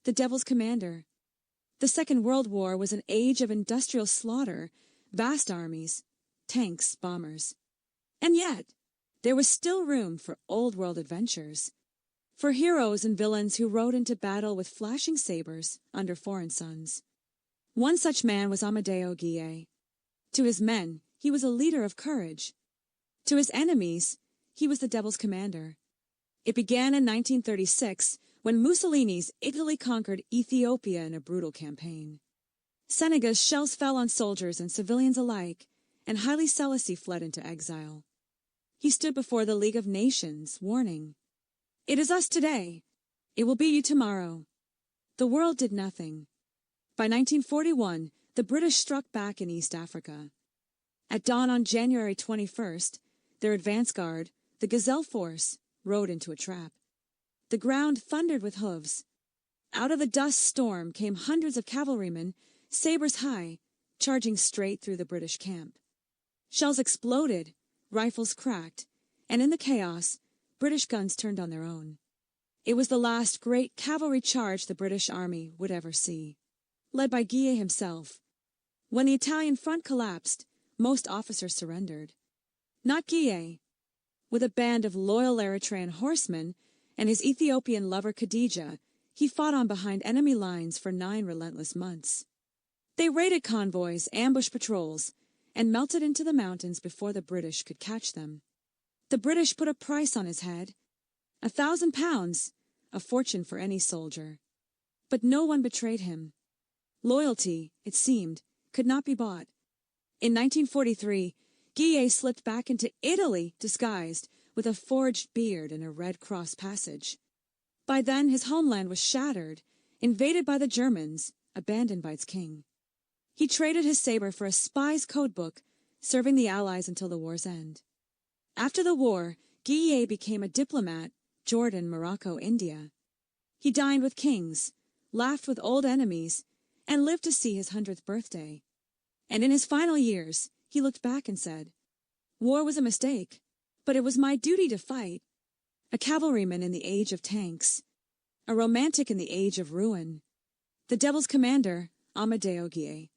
the devil's commander. The Second World War was an age of industrial slaughter, vast armies, tanks, bombers. And yet, there was still room for old-world adventures, for heroes and villains who rode into battle with flashing sabers under foreign suns. One such man was Amedeo Guillet. To his men, he was a leader of courage. To his enemies, he was the devil's commander. It began in 1936, when Mussolini's Italy conquered Ethiopia in a brutal campaign. Senegal's shells fell on soldiers and civilians alike, and Haile Selassie fled into exile. He stood before the League of Nations, warning, "It is us today. It will be you tomorrow." The world did nothing. By 1941, the British struck back in East Africa. At dawn on January 21st, their advance guard, the Gazelle Force, rode into a trap. The ground thundered with hooves. Out of the dust storm came hundreds of cavalrymen, sabers high, charging straight through the British camp. Shells exploded, rifles cracked, and in the chaos, British guns turned on their own. It was the last great cavalry charge the British Army would ever see, led by Guillet himself. When the Italian front collapsed, most officers surrendered. Not Guillet. With a band of loyal Eritrean horsemen and his Ethiopian lover Khadija, he fought on behind enemy lines for 9 relentless months. They raided convoys, ambushed patrols, and melted into the mountains before the British could catch them. The British put a price on his head. £1,000, a fortune for any soldier. But no one betrayed him. Loyalty, it seemed, could not be bought. In 1943, Guillet slipped back into Italy disguised with a forged beard and a Red Cross passage. By then his homeland was shattered, invaded by the Germans, abandoned by its king. He traded his saber for a spy's codebook, serving the Allies until the war's end. After the war, Guillet became a diplomat, Jordan, Morocco, India. He dined with kings, laughed with old enemies, and lived to see his 100th birthday. And in his final years, he looked back and said, "War was a mistake, but it was my duty to fight. A cavalryman in the age of tanks, a romantic in the age of ruin. The devil's commander, Amedeo Guillet."